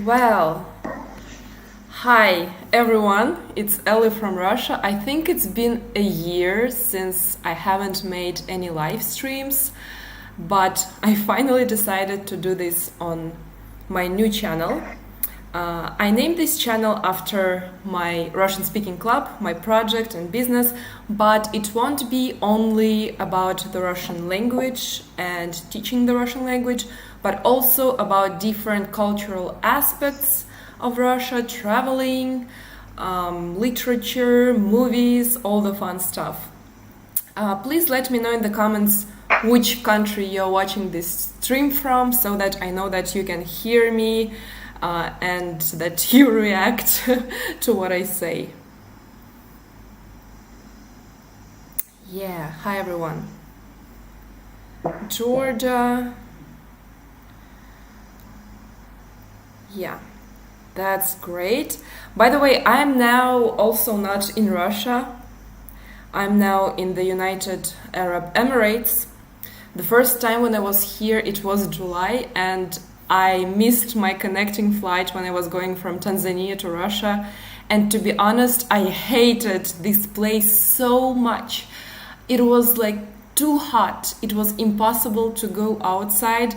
Well, hi everyone, it's Ellie from Russia. I think it's been a year since I haven't made any live streams, but I finally decided to do this on my new channel. I named this channel after my Russian speaking club, my project and business, but it won't be only about the Russian language and teaching the Russian language, but also about different cultural aspects of Russia, traveling, literature, movies, all the fun stuff. Please let me know in the comments which country you're watching this stream from so that I know that you can hear me and that you react to what I say. Yeah, hi everyone. Georgia. Yeah, that's great. By the way, I'm now also not in Russia. I'm now in the United Arab Emirates. The first time when I was here, it was July, and I missed my connecting flight when I was going from Tanzania to Russia. And to be honest, I hated this place so much. It was like too hot. It was impossible to go outside,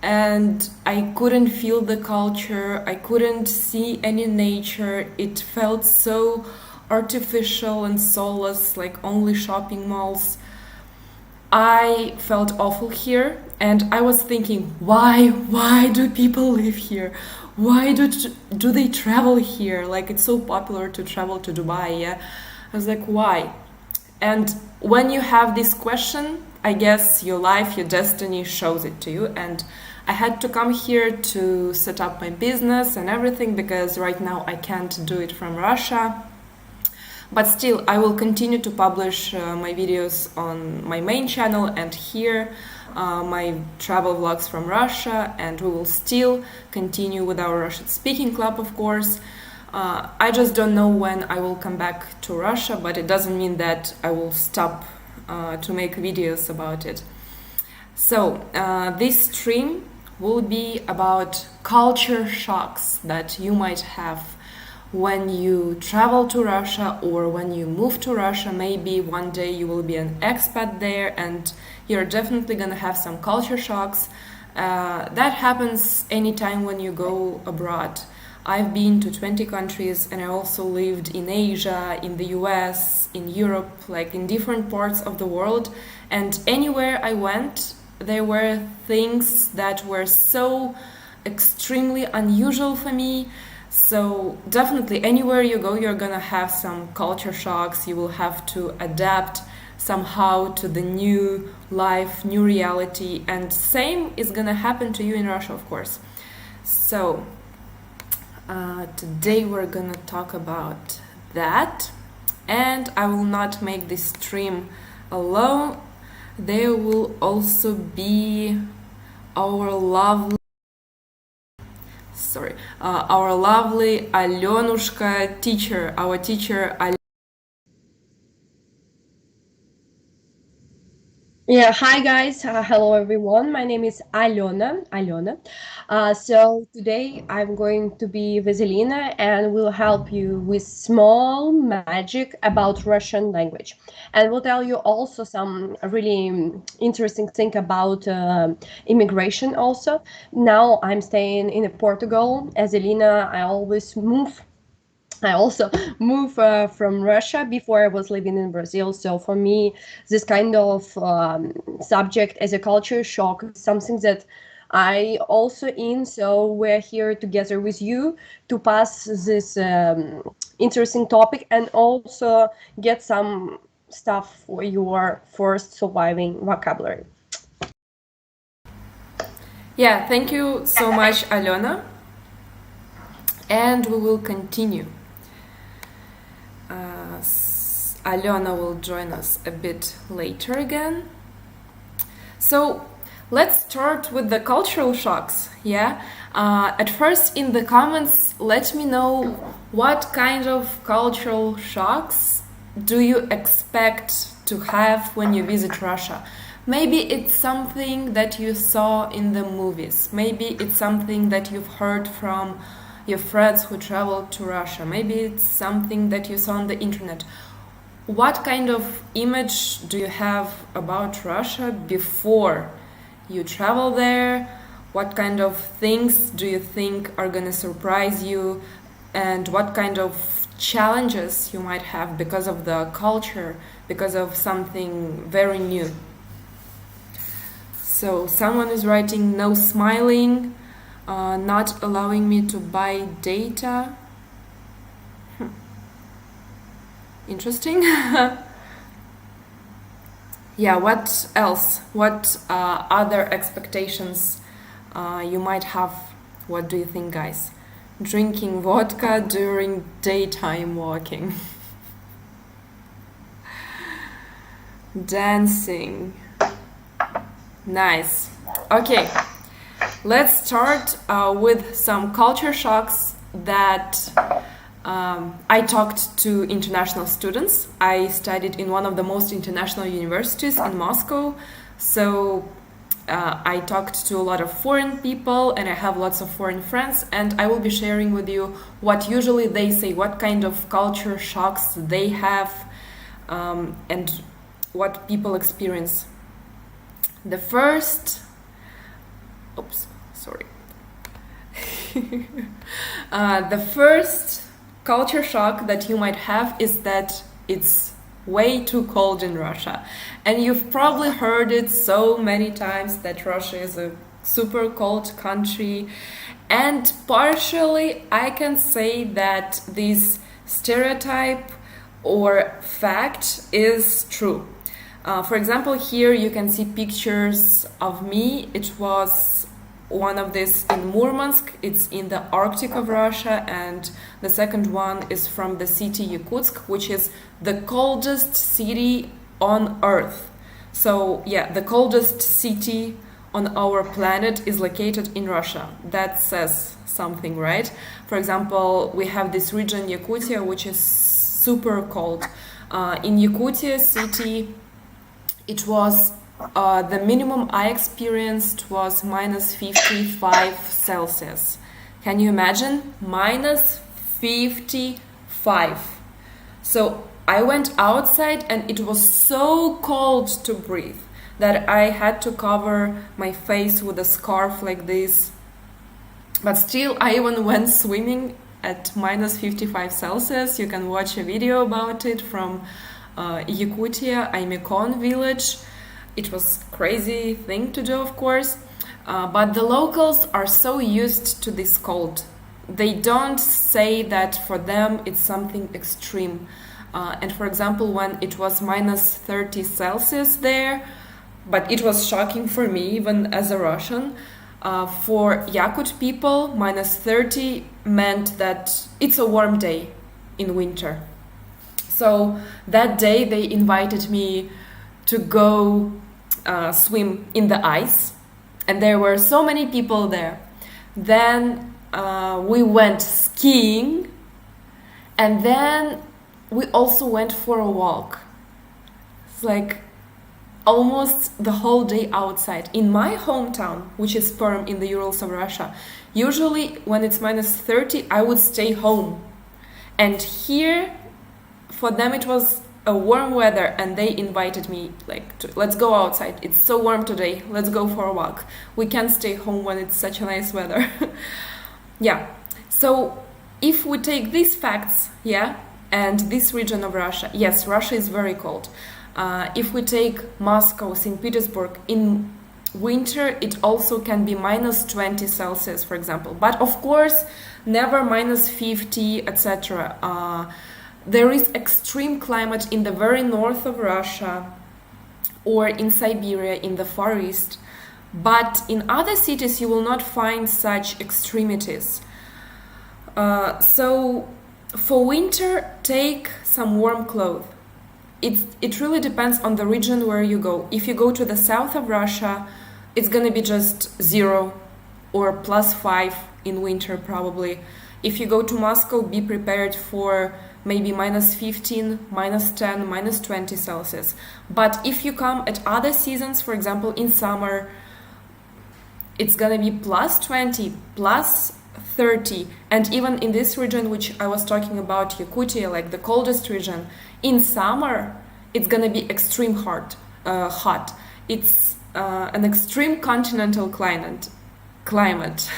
and I couldn't feel the culture. I couldn't see any nature. It felt so artificial and soulless, like only shopping malls. I felt awful here, and I was thinking, why do people live here? Why do they travel here? Like, it's so popular to travel to Dubai, yeah? I was like, why? And when you have this question, I guess your life, your destiny shows it to you. And I had to come here to set up my business and everything, because right now I can't do it from Russia. But still, I will continue to publish my videos on my main channel and here my travel vlogs from Russia, and we will still continue with our Russian speaking club, of course. I just don't know when I will come back to Russia, but it doesn't mean that I will stop to make videos about it. So this stream will be about culture shocks that you might have when you travel to Russia or when you move to Russia. Maybe one day you will be an expat there and you're definitely gonna have some culture shocks. That happens anytime when you go abroad. I've been to 20 countries, and I also lived in Asia, in the US, in Europe, like in different parts of the world. And anywhere I went, there were things that were so extremely unusual for me. So definitely anywhere you go, you're gonna have some culture shocks. You will have to adapt somehow to the new life, new reality, and same is gonna happen to you in Russia, of course. So today we're gonna talk about that, and I will not make this stream alone. There will also be our lovely our lovely Alenushka teacher, our teacher. Yeah, hi guys. Hello everyone. My name is Alena. So today I'm going to be Vasilina and will help you with small magic about Russian language. And will tell you also some really interesting thing about immigration also. Now I'm staying in Portugal. As Elena, I also moved from Russia before I was living in Brazil. So for me, this kind of subject as a culture shock is something that I also in. So we're here together with you to pass this interesting topic and also get some stuff for your first surviving vocabulary. Yeah, thank you so much, Alena. And we will continue. Alena will join us a bit later again. So let's start with the cultural shocks, yeah? At first, in the comments, let me know what kind of cultural shocks do you expect to have when you visit Russia. Maybe it's something that you saw in the movies. Maybe it's something that you've heard from your friends who traveled to Russia. Maybe it's something that you saw on the internet. What kind of image do you have about Russia before you travel there? What kind of things do you think are gonna surprise you? And what kind of challenges you might have because of the culture, because of something very new? So someone is writing no smiling, not allowing me to buy data. Interesting. Yeah, what else? What other expectations you might have? What do you think, guys? Drinking vodka during daytime walking. Dancing. Nice. Okay, let's start with some culture shocks that I talked to international students. I studied in one of the most international universities in Moscow, so I talked to a lot of foreign people and I have lots of foreign friends, and I will be sharing with you what usually they say, what kind of culture shocks they have, and what people experience. The first the first culture shock that you might have is that it's way too cold in Russia. And you've probably heard it so many times that Russia is a super cold country. And partially I can say that this stereotype or fact is true. For example, here you can see pictures of me. It was one of this in Murmansk, it's in the Arctic of Russia, and the second one is from the city Yakutsk, which is the coldest city on Earth. So yeah, the coldest city on our planet is located in Russia. That says something, right? For example, we have this region Yakutia, which is super cold. In Yakutia city, it was the minimum I experienced was minus 55 Celsius. Can you imagine? Minus 55. So I went outside and it was so cold to breathe that I had to cover my face with a scarf like this. But still, I even went swimming at minus 55 Celsius. You can watch a video about it from Yakutia, Aymekon village. It was a crazy thing to do, of course, but the locals are so used to this cold. They don't say that for them it's something extreme. And for example, when it was minus 30 Celsius there, but it was shocking for me, even as a Russian, for Yakut people, minus 30 meant that it's a warm day in winter. So that day they invited me to go swim in the ice, and there were so many people there. Then we went skiing, and then we also went for a walk. It's like almost the whole day outside. In my hometown, which is Perm in the Urals of Russia, usually when it's minus 30, I would stay home. And here, for them it was a warm weather, and they invited me let's go outside, it's so warm today, let's go for a walk, we can't stay home when it's such a nice weather. Yeah, so if we take these facts, and this region of Russia, yes, Russia is very cold. If we take Moscow, St. Petersburg, in winter it also can be minus 20 Celsius, for example, but of course never minus 50, etc. There is extreme climate in the very north of Russia or in Siberia in the Far East, but in other cities you will not find such extremities. So for winter, take some warm clothes. It really depends on the region where you go. If you go to the south of Russia, it's gonna be just 0 or plus 5 in winter probably. If you go to Moscow, be prepared for maybe minus 15, minus 10, minus 20 Celsius. But if you come at other seasons, for example, in summer, it's gonna be plus 20, plus 30, and even in this region, which I was talking about, Yakutia, like the coldest region, in summer, it's gonna be extreme hot. It's an extreme continental climate.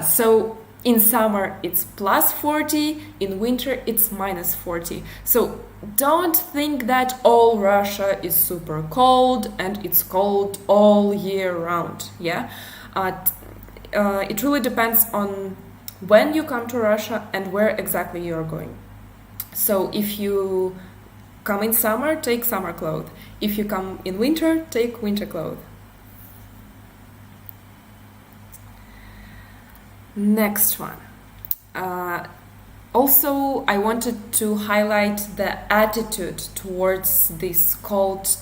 So in summer it's plus 40, in winter it's minus 40. So don't think that all Russia is super cold and it's cold all year round. Yeah, it really depends on when you come to Russia and where exactly you are going. So if you come in summer, take summer clothes. If you come in winter, take winter clothes. Next one. Also, I wanted to highlight the attitude towards these cold,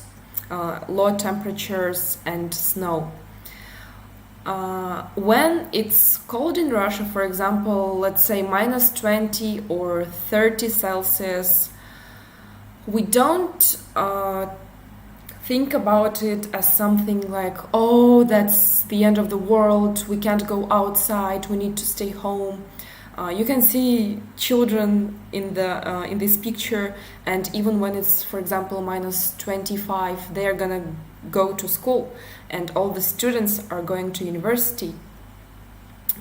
low temperatures and snow. When it's cold in Russia, for example, let's say minus 20 or 30 Celsius, we don't think about it as something like, oh, that's the end of the world, we can't go outside, we need to stay home. You can see children in this picture, and even when it's, for example, minus 25, they're gonna go to school, and all the students are going to university.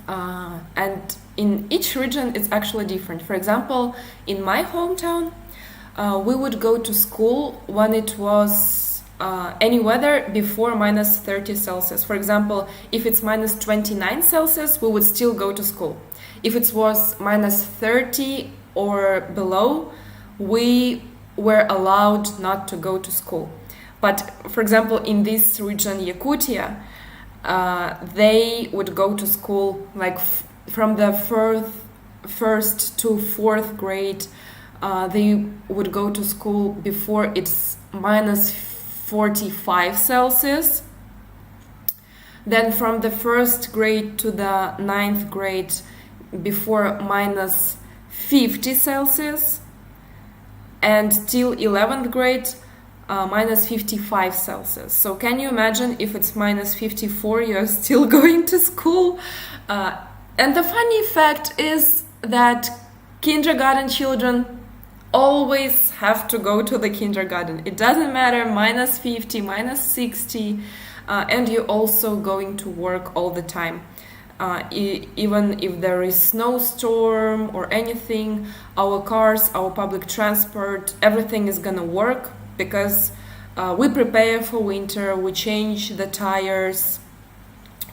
And in each region, it's actually different. For example, in my hometown, we would go to school when it was any weather before minus 30 Celsius. For example, if it's minus 29 Celsius, we would still go to school. If it was minus 30 or below, we were allowed not to go to school. But for example, in this region, Yakutia, they would go to school like from the first to fourth grade. They would go to school before it's minus 45 Celsius. Then from the first grade to the ninth grade, before minus 50 Celsius. And till 11th grade, minus 55 Celsius. So can you imagine if it's minus 54, you're still going to school? And the funny fact is that kindergarten children always have to go to the kindergarten. It doesn't matter, minus 50, minus 60, and you're also going to work all the time. Even if there is snowstorm or anything, our cars, our public transport, everything is gonna work because we prepare for winter, we change the tires,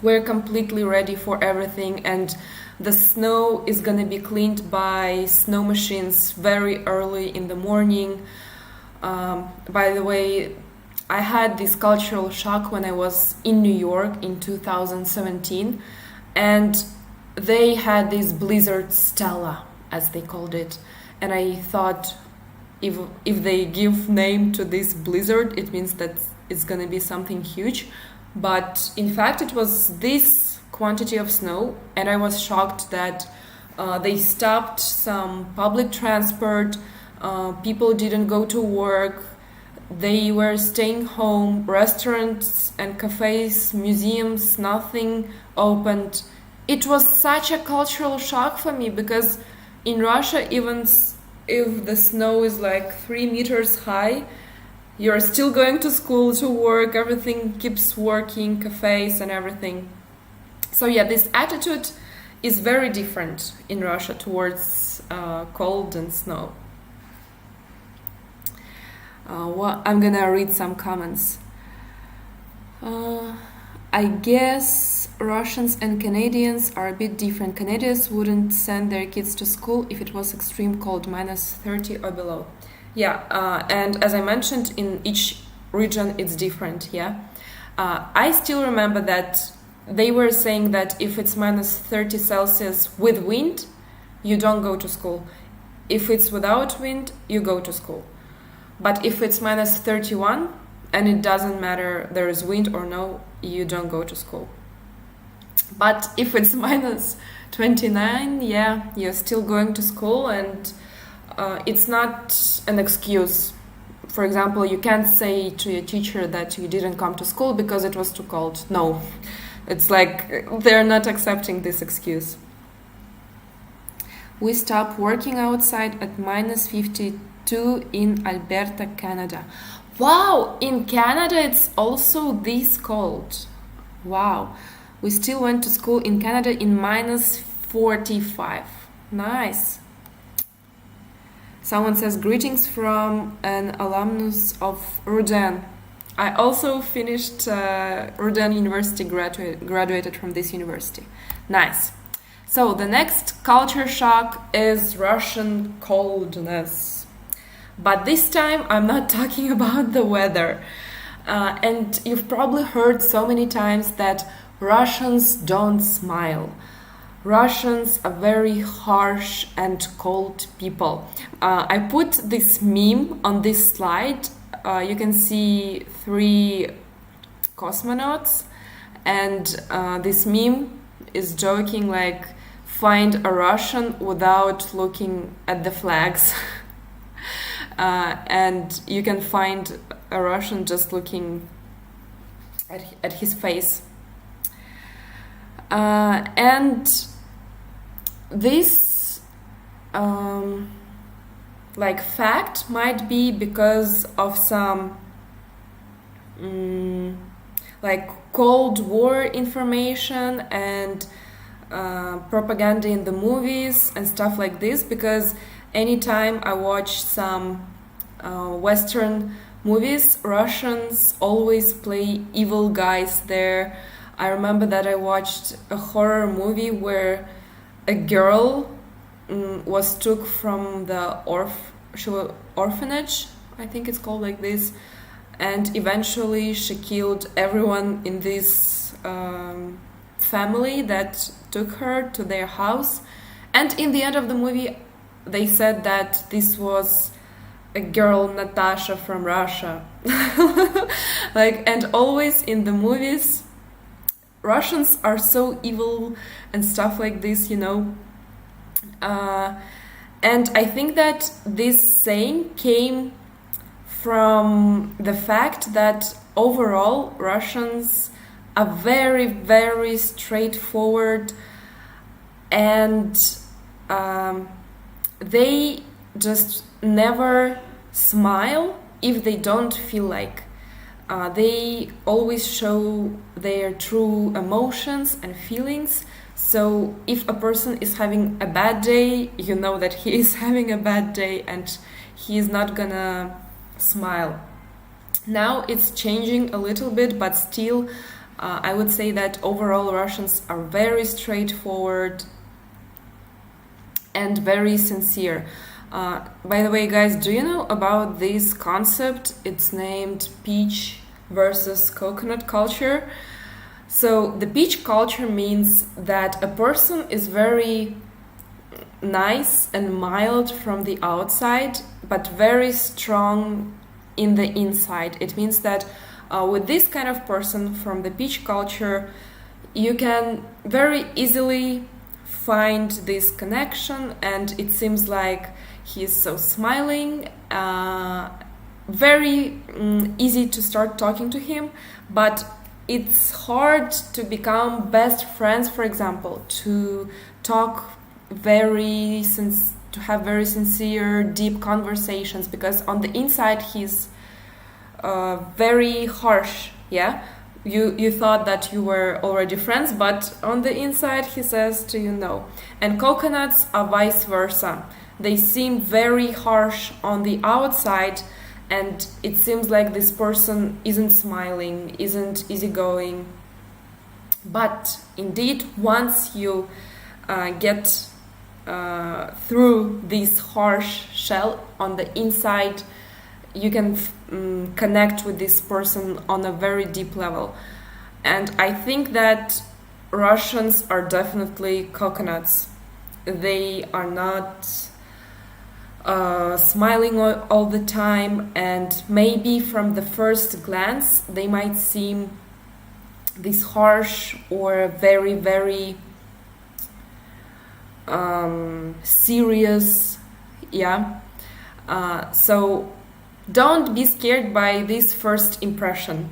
we're completely ready for everything, and the snow is gonna be cleaned by snow machines very early in the morning. By the way, I had this cultural shock when I was in New York in 2017, and they had this blizzard Stella, as they called it, and I thought if they give name to this blizzard, it means that it's gonna be something huge. But in fact, it was this quantity of snow, and I was shocked that they stopped some public transport, people didn't go to work, they were staying home, restaurants and cafes, museums, nothing opened. It was such a cultural shock for me because in Russia, even if the snow is like 3 meters high, you're still going to school, to work, everything keeps working, cafes and everything. So yeah, this attitude is very different in Russia towards cold and snow. Well, I'm gonna read some comments. I guess Russians and Canadians are a bit different. Canadians wouldn't send their kids to school if it was extreme cold, minus 30 or below. Yeah, and as I mentioned, in each region it's different, yeah. I still remember that they were saying that if it's minus 30 Celsius with wind, you don't go to school. If it's without wind, you go to school. But if it's minus 31 and it doesn't matter there is wind or no, you don't go to school. But if it's minus 29, yeah, you're still going to school, and it's not an excuse. For example, you can't say to your teacher that you didn't come to school because it was too cold. No, it's like they're not accepting this excuse. We stopped working outside at -52 in Alberta, Canada. Wow, in Canada it's also this cold. Wow. We still went to school in Canada in -45. Nice. Someone says, greetings from an alumnus of Ruden. I also finished Ruden University, graduated from this university. Nice. So the next culture shock is Russian coldness. But this time I'm not talking about the weather. And you've probably heard so many times that Russians don't smile. Russians are very harsh and cold people. I put this meme on this slide. You can see 3 cosmonauts, and this meme is joking like, find a Russian without looking at the flags. And you can find a Russian just looking at his face. And this fact might be because of some Cold War information and propaganda in the movies and stuff like this, because anytime I watch some Western movies, Russians always play evil guys there. I remember that I watched a horror movie where a girl was took from the orphanage, I think it's called like this, and eventually she killed everyone in this family that took her to their house. And in the end of the movie, they said that this was a girl, Natasha, from Russia. And always in the movies, Russians are so evil and stuff like this, and I think that this saying came from the fact that overall Russians are very, very straightforward, and they just never smile if they don't feel like. They always show their true emotions and feelings. So if a person is having a bad day, you know that he is having a bad day and he is not gonna smile. Now it's changing a little bit, but still I would say that overall Russians are very straightforward and very sincere. By the way, guys, do you know about this concept? It's named peach versus coconut culture. So the peach culture means that a person is very nice and mild from the outside, but very strong in the inside. It means that with this kind of person from the peach culture, you can very easily find this connection, and it seems like he is so smiling, very easy to start talking to him, but it's hard to become best friends, for example, to talk to have very sincere, deep conversations, because on the inside he's very harsh, yeah? You thought that you were already friends, but on the inside he says to you no. And coconuts are vice versa. They seem very harsh on the outside, and it seems like this person isn't smiling, isn't easygoing. But indeed, once you get through this harsh shell on the inside, you can connect with this person on a very deep level. And I think that Russians are definitely coconuts. They are not smiling all the time, and maybe from the first glance they might seem this harsh or very, very serious, yeah. So don't be scared by this first impression.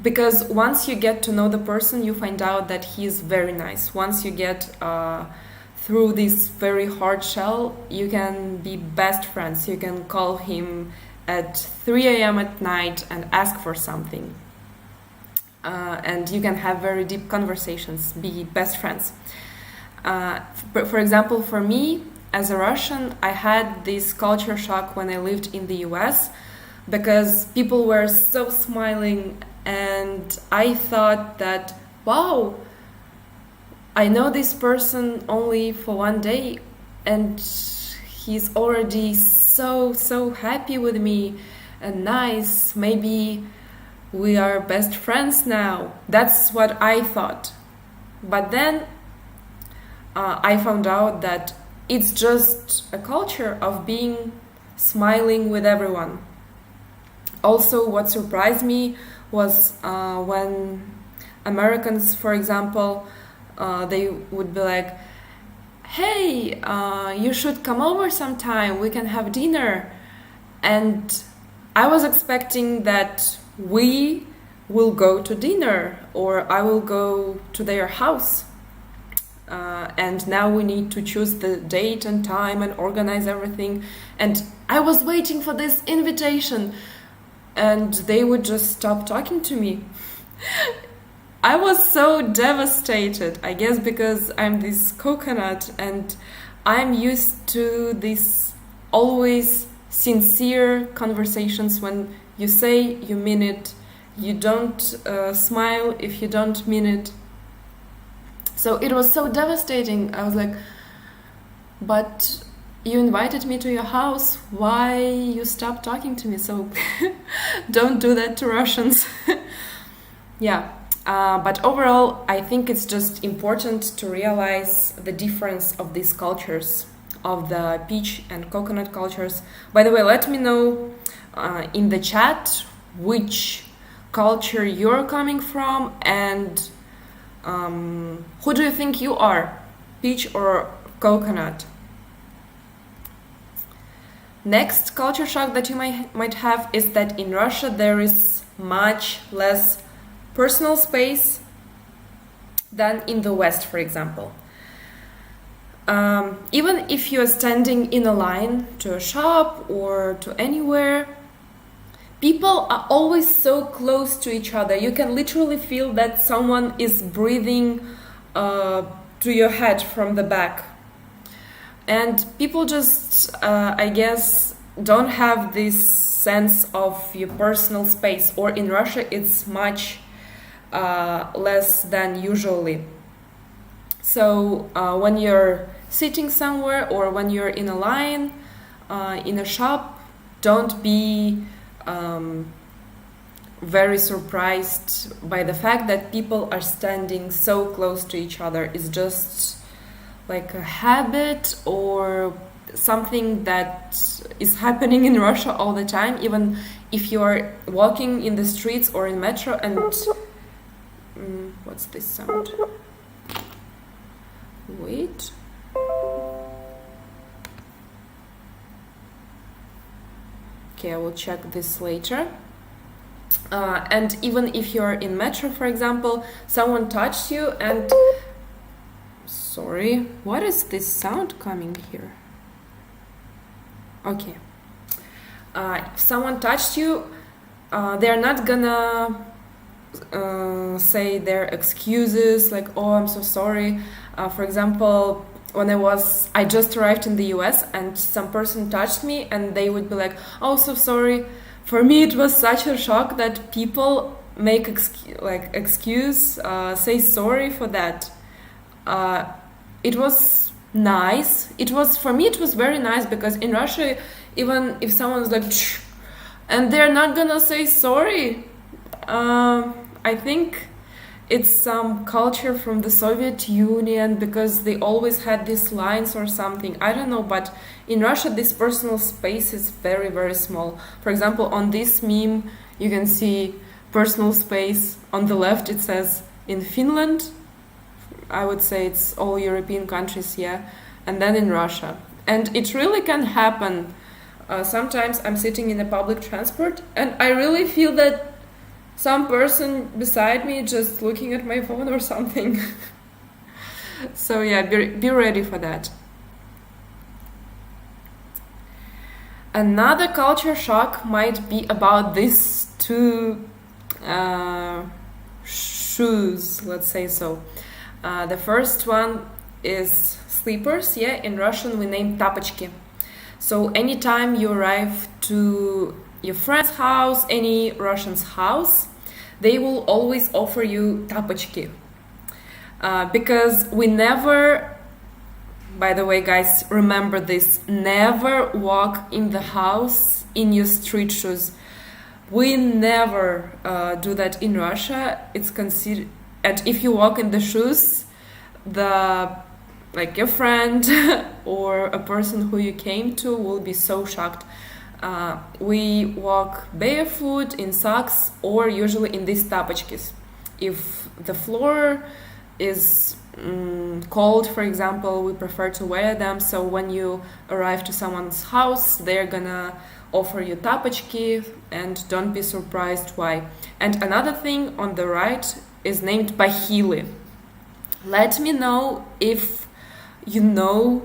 Because once you get to know the person, you find out that he is very nice. Once you get through this very hard shell, you can be best friends. You can call him at 3 a.m. at night and ask for something. And you can have very deep conversations, be best friends. For example, for me, as a Russian, I had this culture shock when I lived in the US because people were so smiling, and I thought that, wow, I know this person only for one day and he's already so happy with me and nice. Maybe we are best friends now. That's what I thought. But then I found out that it's just a culture of being smiling with everyone. Also, what surprised me was when Americans, for example, they would be like, hey, you should come over sometime, we can have dinner. And I was expecting that we will go to dinner, or I will go to their house. And now we need to choose the date and time and organize everything. And I was waiting for this invitation, and they would just stop talking to me. I was so devastated, I guess because I'm this coconut and I'm used to this always sincere conversations. When you say, you mean it. You don't smile if you don't mean it. So it was so devastating. I was like, but you invited me to your house. Why you stopped talking to me? So don't do that to Russians. Yeah. But overall, I think it's just important to realize the difference of these cultures, of the peach and coconut cultures. By the way, let me know in the chat which culture you're coming from, and who do you think you are, peach or coconut? Next culture shock that you might have is that in Russia there is much less personal space than in the West, for example. Even if you're standing in a line to a shop or to anywhere, people are always so close to each other. You can literally feel that someone is breathing to your head from the back. And people just, I guess, don't have this sense of your personal space. Or in Russia, it's much less than usually. So when you're sitting somewhere or when you're in a line, in a shop, don't be very surprised by the fact that people are standing so close to each other. It's just like a habit or something that is happening in Russia all the time. Even if you are walking in the streets or in metro and what's this sound? Wait. Okay, I will check this later. And even if you're in metro, for example, someone touched you and... Sorry, what is this sound coming here? Okay. If someone touched you, they're not gonna say their excuses like, oh, I'm so sorry. For example, when I just arrived in the US and some person touched me and they would be like, oh, so sorry. For me, it was such a shock that people make excuse, say sorry for that. It was nice. For me, it was very nice because in Russia, even if someone's like, shh, and they're not gonna say sorry, I think it's some culture from the Soviet Union because they always had these lines or something. I don't know, but in Russia, this personal space is very, very small. For example, on this meme, you can see personal space. On the left, it says in Finland. I would say it's all European countries, yeah. And then in Russia. And it really can happen. Sometimes I'm sitting in a public transport and I really feel that some person beside me just looking at my phone or something. So yeah, be ready for that. Another culture shock might be about these two shoes, let's say so. The first one is slippers. Yeah, in Russian we name тапочки. So anytime you arrive to your friend's house, any Russian's house, they will always offer you тапочки. Because we never, by the way, guys, remember this, never walk in the house in your street shoes. We never do that in Russia. It's considered, and if you walk in the shoes, like your friend or a person who you came to will be so shocked. We walk barefoot in socks or usually in these тапочкис. If the floor is cold, for example, we prefer to wear them. So when you arrive to someone's house, they're gonna offer you тапочки, and don't be surprised why. And another thing on the right is named бахилы. Let me know if you know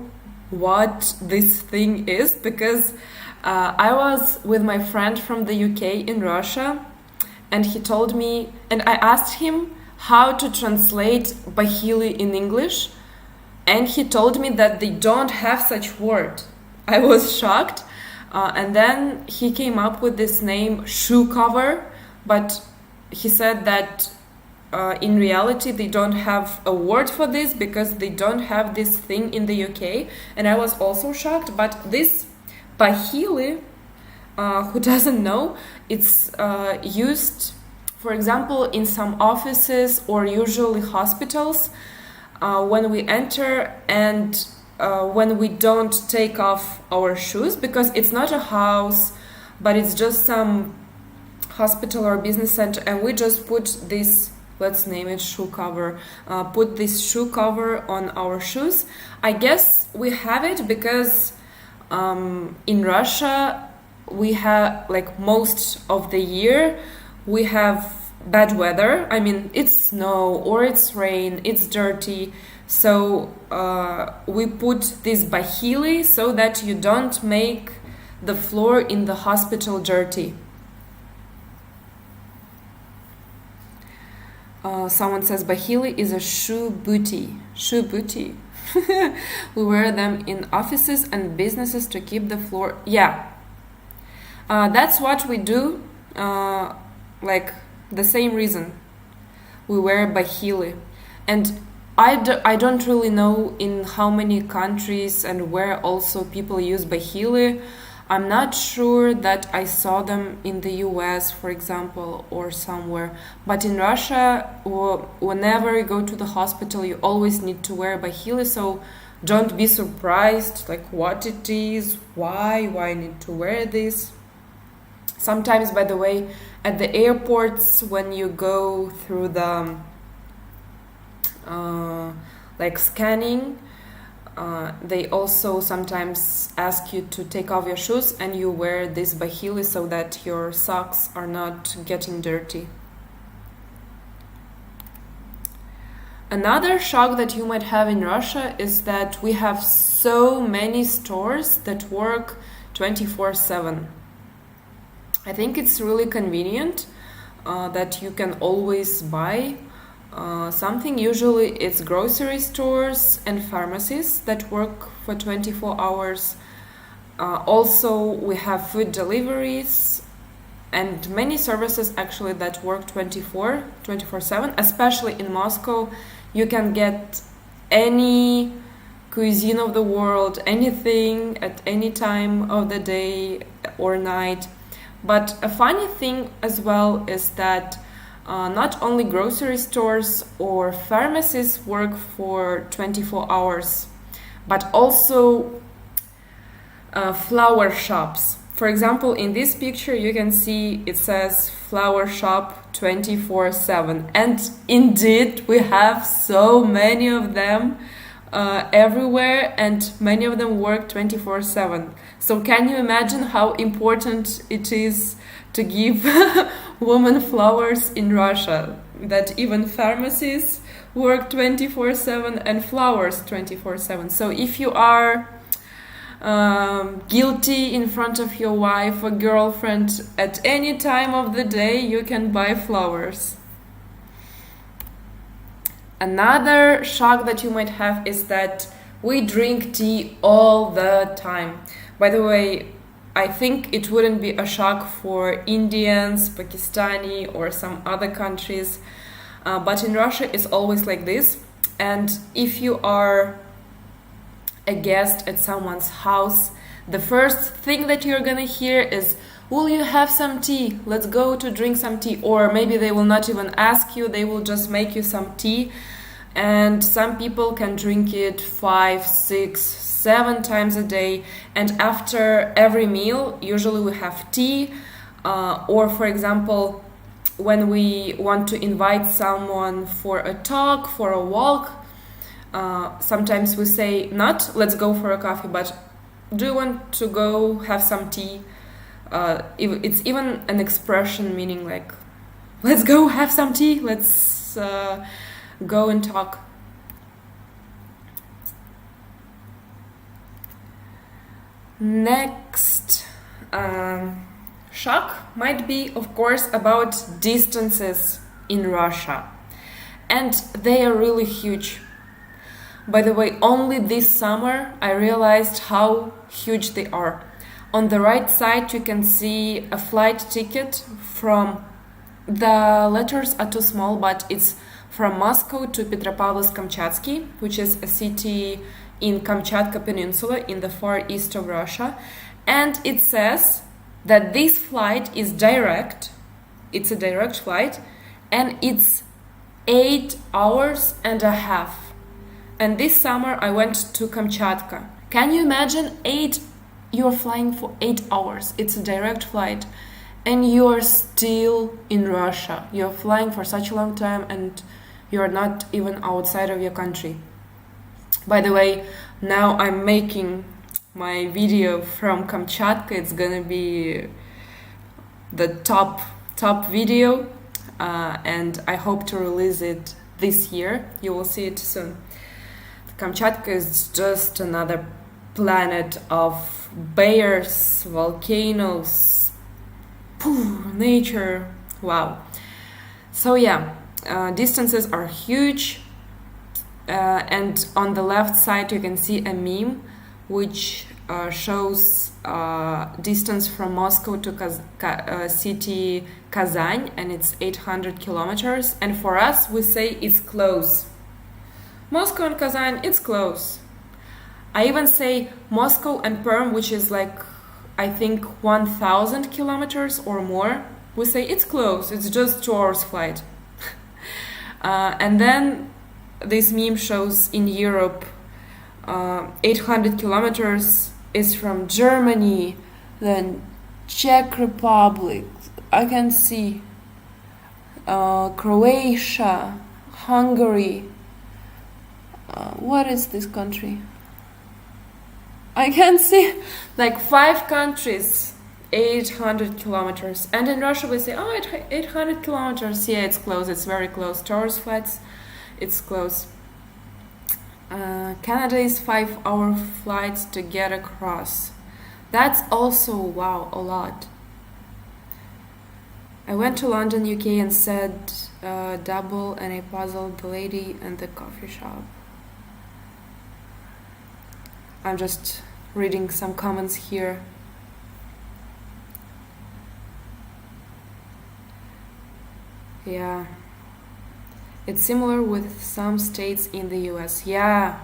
what this thing is, because I was with my friend from the UK in Russia, and he told me, and I asked him how to translate бахилы in English, and he told me that they don't have such word. I was shocked, and then he came up with this name shoe cover, but he said that in reality they don't have a word for this because they don't have this thing in the UK, and I was also shocked. But this бахилы, who doesn't know, it's used, for example, in some offices or usually hospitals, when we enter and when we don't take off our shoes, because it's not a house, but it's just some hospital or business center, and we just put this, let's name it shoe cover, put this shoe cover on our shoes. I guess we have it because in Russia we have, like, most of the year we have bad weather. I mean, it's snow or it's rain, it's dirty, so we put this бахилы so that you don't make the floor in the hospital dirty. Someone says бахилы is a shoe booty. Shoe booty. We wear them in offices and businesses to keep the floor. Yeah, that's what we do. Like the same reason we wear бахилы. And I don't really know in how many countries and where also people use бахилы. I'm not sure that I saw them in the US, for example, or somewhere. But in Russia, whenever you go to the hospital, you always need to wear бахилы. So don't be surprised, like, what it is, why I need to wear this. Sometimes, by the way, at the airports, when you go through the like scanning, they also sometimes ask you to take off your shoes and you wear this бахилы so that your socks are not getting dirty. Another shock that you might have in Russia is that we have so many stores that work 24/7. I think it's really convenient that you can always buy something. Usually it's grocery stores and pharmacies that work for 24 hours. Also, we have food deliveries and many services actually that work 24/7, especially in Moscow. You can get any cuisine of the world, anything at any time of the day or night. But a funny thing as well is that not only grocery stores or pharmacies work for 24 hours, but also flower shops. For example, in this picture you can see it says flower shop 24/7, and indeed we have so many of them. everywhere, and many of them work 24/7. So can you imagine how important it is to give women flowers in Russia? That even pharmacies work 24/7 and flowers 24/7. So if you are guilty in front of your wife or girlfriend at any time of the day, you can buy flowers. Another shock that you might have is that we drink tea all the time. By the way, I think it wouldn't be a shock for Indians, Pakistani, or some other countries, but in Russia it's always like this. And if you are a guest at someone's house, the first thing that you're gonna hear is, will you have some tea? Let's go to drink some tea. Or maybe they will not even ask you, they will just make you some tea. And some people can drink it 5, 6, 7 times a day. And after every meal, usually we have tea. Or for example, when we want to invite someone for a talk, for a walk, sometimes we say not let's go for a coffee, but do you want to go have some tea? It's even an expression meaning like, let's go have some tea, let's go and talk. Next shock might be, of course, about distances in Russia. And they are really huge. By the way, only this summer I realized how huge they are. On the right side you can see a flight ticket from, the letters are too small, but it's from Moscow to Petropavlovsk-Kamchatsky, which is a city in Kamchatka Peninsula in the far east of Russia. And it says that this flight is direct, it's a direct flight, and it's 8 hours and a half. And this summer I went to Kamchatka. Can you imagine you're flying for 8 hours, it's a direct flight, and you're still in Russia. You're flying for such a long time and you're not even outside of your country. By the way, now I'm making my video from Kamchatka. It's gonna be the top video, and I hope to release it this year. You will see it soon. Kamchatka is just another planet of bears, volcanoes, nature. Wow. So yeah, distances are huge, and on the left side you can see a meme which shows distance from Moscow to city Kazan, and it's 800 kilometers, and for us we say it's close. Moscow and Kazan, it's close. I even say Moscow and Perm, which is like, I think 1,000 kilometers or more, we say it's close, it's just 2 hours flight. And then this meme shows in Europe 800 kilometers is from Germany, then Czech Republic, I can see Croatia, Hungary. What is this country? I can see like 5 countries, 800 kilometers. And in Russia we say, 800 kilometers, yeah, it's close, it's very close. 2 hours flights, it's close. Canada is 5-hour flights to get across. That's also, wow, a lot. I went to London, UK and said double, and I puzzled the lady in the coffee shop. I'm just reading some comments here. Yeah. It's similar with some states in the US. Yeah,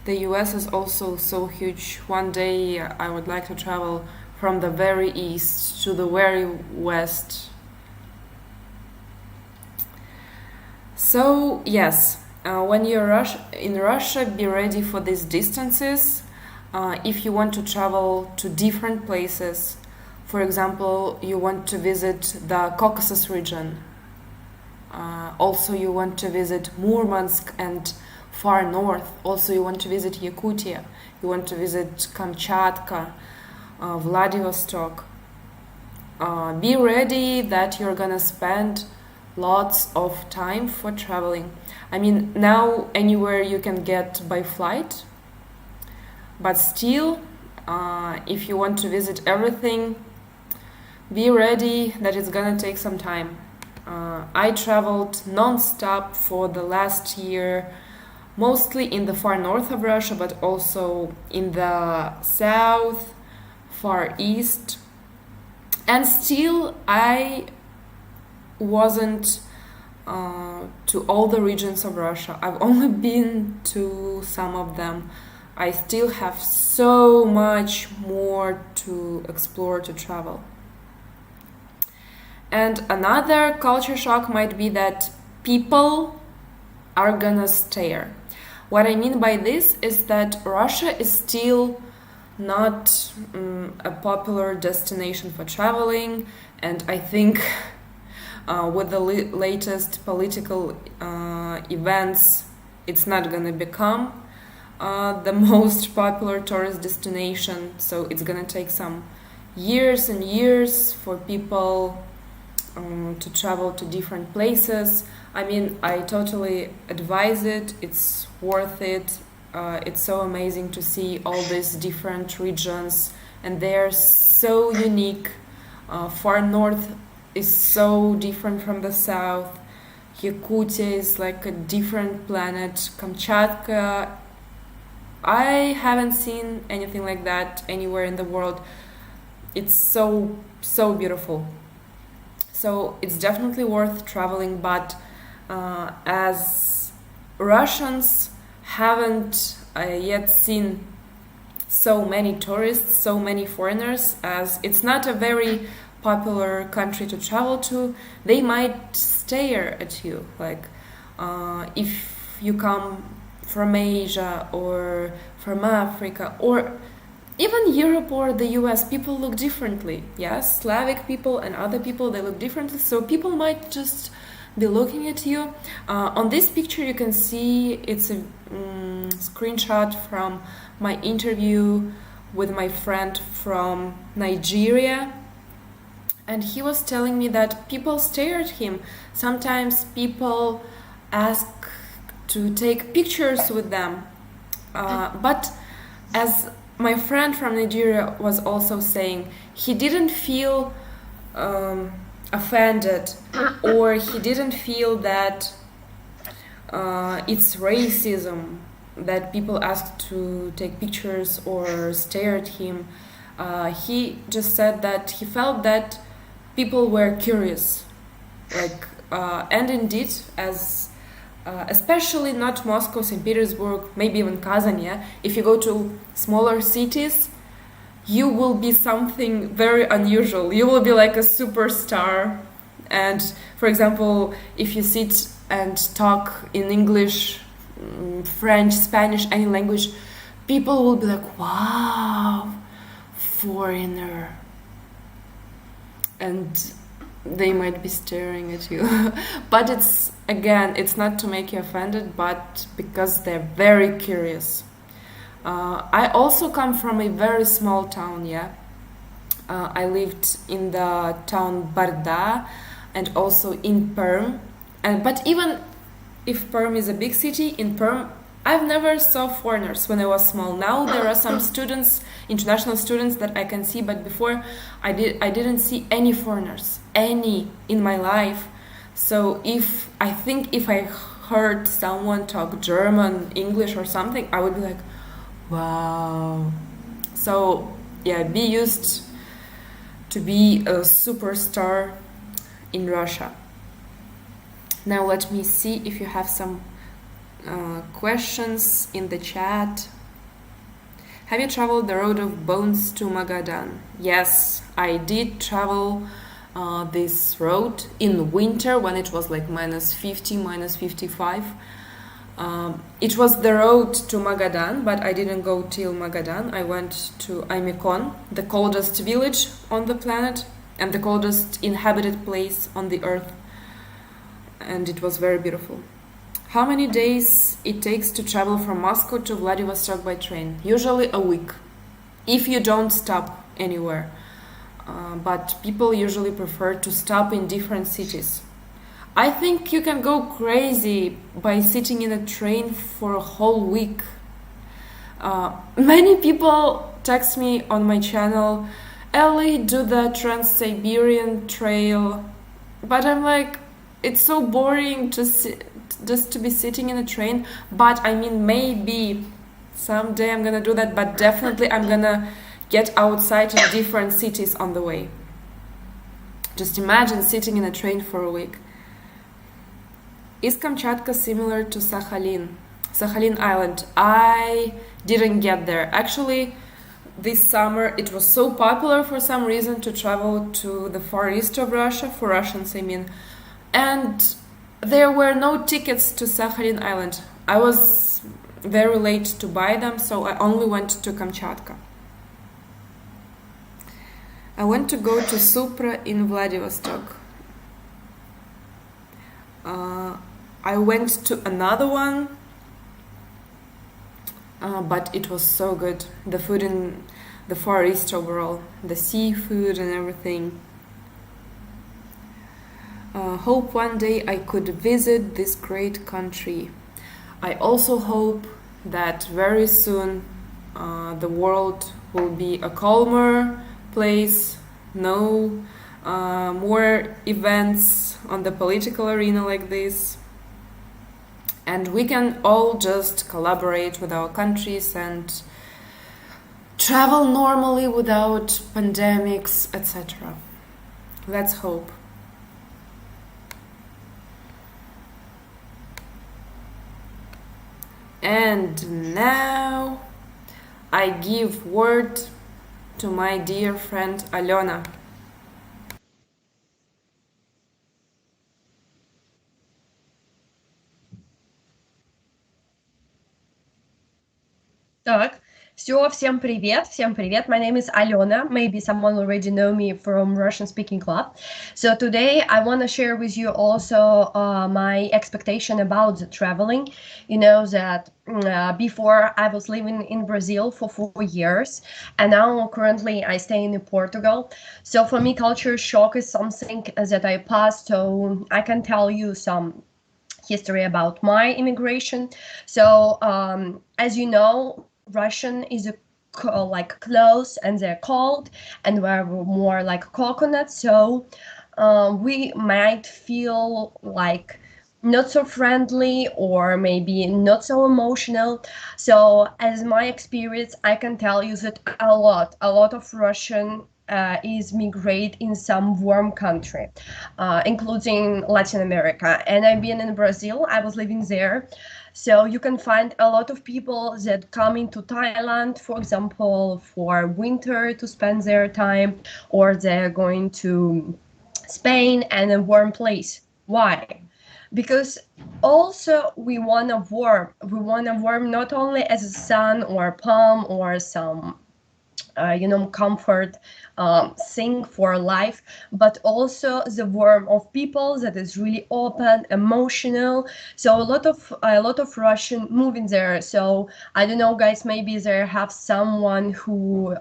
the US is also so huge. One day I would like to travel from the very east to the very west. So, yes, when you're in Russia, be ready for these distances. If you want to travel to different places, for example, you want to visit the Caucasus region, also you want to visit Murmansk and far north. Also, you want to visit Yakutia, you want to visit Kamchatka, Vladivostok. Be ready that you're gonna spend lots of time for traveling. I mean, now anywhere you can get by flight, but still, if you want to visit everything, be ready that it's gonna take some time. I traveled non-stop for the last year, mostly in the far north of Russia, but also in the south, far east. And still, I wasn't to all the regions of Russia. I've only been to some of them. I still have so much more to explore, to travel. And another culture shock might be that people are gonna stare. What I mean by this is that Russia is still not a popular destination for traveling, and I think with the latest political events, it's not gonna become the most popular tourist destination. So it's gonna take some years and years for people to travel to different places. I mean, I totally advise it. It's worth it. It's so amazing to see all these different regions, and they're so unique. Far north is so different from the south. Yakutia is like a different planet. Kamchatka, I haven't seen anything like that anywhere in the world. It's so beautiful. So it's definitely worth traveling, but as Russians haven't yet seen so many tourists, so many foreigners, as it's not a very popular country to travel to, they might stare at you. Like if you come from Asia or from Africa or even Europe or the US, people look differently. Yes, Slavic people and other people, they look differently. So people might just be looking at you. On this picture, you can see it's a screenshot from my interview with my friend from Nigeria. And he was telling me that people stare at him. Sometimes people ask to take pictures with them. But as my friend from Nigeria was also saying, he didn't feel offended, or he didn't feel that it's racism that people ask to take pictures or stare at him. He just said that he felt that people were curious, like, and indeed, as especially not Moscow, St. Petersburg, maybe even Kazan, yeah? If you go to smaller cities, you will be something very unusual. You will be like a superstar. And for example, if you sit and talk in English, French, Spanish, any language, people will be like, wow, foreigner. And they might be staring at you. But it's, again, it's not to make you offended, but because they're very curious. I also come from a very small town, yeah. I lived in the town Barda and also in Perm. But even if Perm is a big city, in Perm I've never saw foreigners when I was small. Now there are some students, international students that I can see, but before I didn't see any foreigners, any in my life. So if I heard someone talk German, English or something, I would be like, wow. So yeah, be used to be a superstar in Russia. Now let me see if you have some questions in the chat. Have you traveled the road of bones to Magadan? Yes, I did travel this road in winter when it was like -50, -55. It was the road to Magadan, but I didn't go till Magadan. I went to Immigrant, the coldest village on the planet and the coldest inhabited place on the earth. And it was very beautiful. How many days it takes to travel from Moscow to Vladivostok by train? Usually a week, if you don't stop anywhere. But people usually prefer to stop in different cities. I think you can go crazy by sitting in a train for a whole week. Many people text me on my channel, Ellie, do the Trans-Siberian Trail. But I'm like, it's so boring just to be sitting in a train. But I mean, maybe someday I'm gonna do that, but definitely I'm gonna get outside in different cities on the way. Just imagine sitting in a train for a week. Is Kamchatka similar to Sakhalin? Sakhalin Island. I didn't get there. Actually, this summer it was so popular for some reason to travel to the far east of Russia, for Russians I mean, and there were no tickets to Sakhalin Island. I was very late to buy them, so I only went to Kamchatka. I went to go to Supra in Vladivostok. I went to another one, but it was so good. The food in the Far East overall, the seafood and everything. Hope one day I could visit this great country. I also hope that very soon the world will be a calmer place, no more events on the political arena like this. And we can all just collaborate with our countries and travel normally without pandemics, etc. Let's hope. And now I give word to my dear friend Alena. Так, все, всем привет, всем привет. My name is Alena. Maybe someone already know me from Russian speaking club. So today I want to share with you also my expectation about the traveling. You know that before I was living in Brazil for 4 years, and now currently I stay in Portugal. So for me, culture shock is something that I passed. So I can tell you some history about my immigration. So as you know, Russian is a like close and they're cold and we're more like coconut. So we might feel like not so friendly or maybe not so emotional. So as my experience, I can tell you that a lot of Russian is migrate in some warm country, including Latin America. And I've been in Brazil, I was living there. So you can find a lot of people that come into Thailand, for example, for winter to spend their time, or they're going to Spain and a warm place. Why? Because also we want a warm not only as a sun or palm or some comfort thing for life, but also the warmth of people that is really open, emotional. So a lot of Russian moving there. So I don't know, guys, maybe there have someone who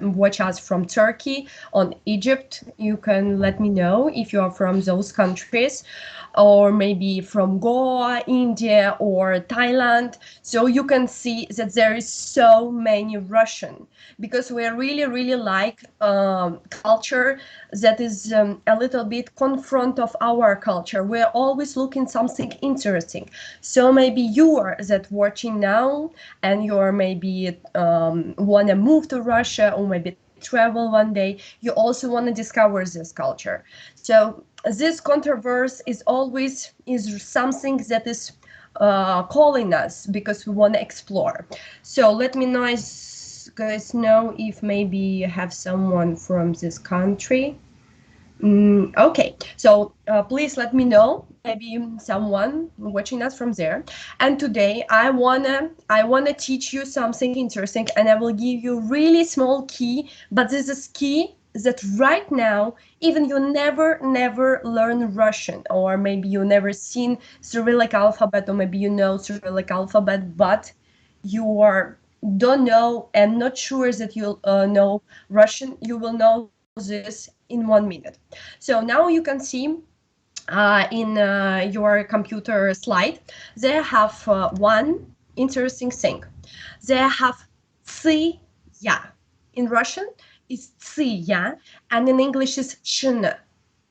watch us from Turkey on Egypt. You can let me know if you are from those countries, or maybe from Goa, India, or Thailand. So you can see that there is so many Russian, because we really, really like culture that is a little bit confront of our culture. We're always looking something interesting. So maybe you are that watching now and you're maybe want to move to Russia or maybe travel one day, you also want to discover this culture. So this controversy is always is something that is calling us because we want to explore. So let me know, guys, know if maybe you have someone from this country. Okay, so please let me know, maybe someone watching us from there. And today I wanna teach you something interesting, and I will give you really small key, but this is key that right now, even you never learn Russian, or maybe you never seen Cyrillic alphabet, or maybe you know Cyrillic alphabet, but you are don't know and not sure that you'll know Russian, you will know this in 1 minute. So now you can see in your computer slide, they have one interesting thing. They have ция. In Russian, it's ция, and in English is shn.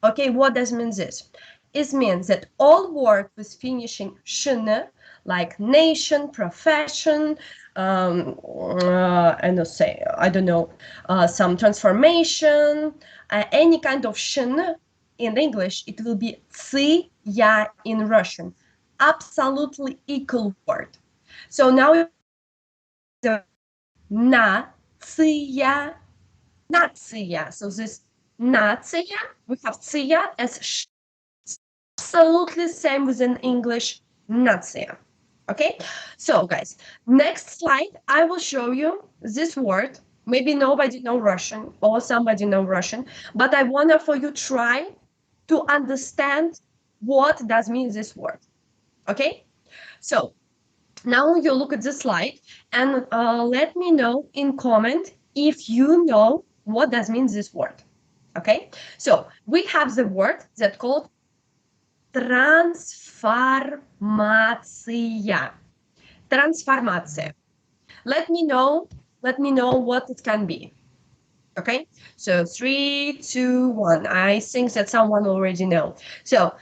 Okay, what does mean this? It means that all words with finishing shn, like nation, profession, and say, I don't know, some transformation, any kind of shn in English, it will be ция in Russian. Absolutely equal word. So now you the нация, нация. So this нация, we have ция as absolutely same with in English нация. Okay, so guys, next slide, I will show you this word. Maybe nobody know Russian or somebody know Russian, but I want for you try to understand what does mean this word. Okay, so now you look at the slide and let me know in comment if you know what does mean this word. Okay, so we have the word that called трансформация. Трансформация. Let me know what it can be. Okay, so 3, 2, 1. I think that someone already know. So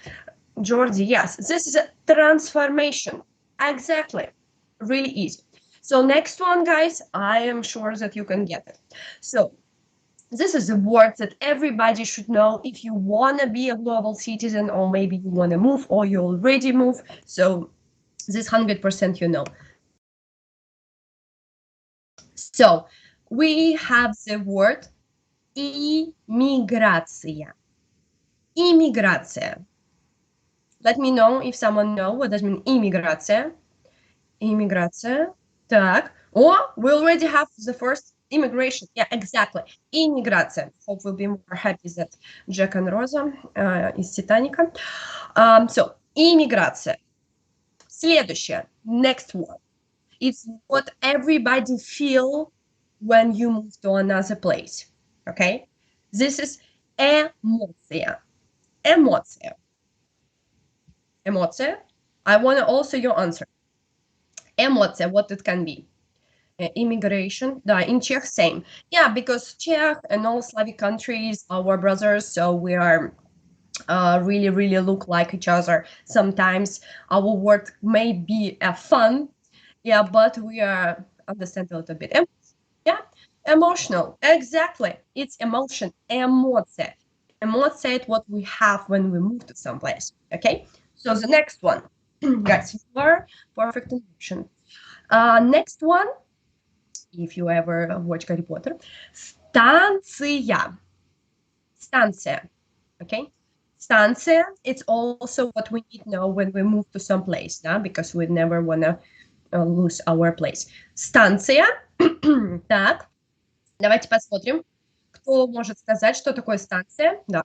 Georgie, yes, this is a transformation. Exactly. Really easy. So next one, guys, I am sure that you can get it. So this is a word that everybody should know if you want to be a global citizen, or maybe you want to move, or you already move. So this 100% you know. So we have the word иммиграция. Иммиграция. Let me know if someone know what does mean иммиграция. Иммиграция. Так. Oh, we already have the first immigration. Yeah, exactly. Иммиграция. Hope we'll be more happy that Jack and Rosa из Титаника. So, иммиграция. Следующее. Next one. It's what everybody feel when you move to another place. Okay? This is эмоция. Эмоция. Эмоция. I want also your answer. Эмоция, what it can be. Immigration, in Czech, same. Yeah, because Czech and all Slavic countries are our brothers, so we are really look like each other. Sometimes our word may be fun, yeah, but we are understand a little bit. Yeah, emotional, exactly. It's emotion, эмоция. Эмоция is what we have when we move to some place. Okay, so the next one, guys, you are perfect emotion. Next one, if you ever watch Harry Potter, станция. Станция. Okay? Станция, it's also what we need to know when we move to some place, да? Because we never want to lose our place. Станция. Так, давайте посмотрим, кто может сказать, что такое станция. Да,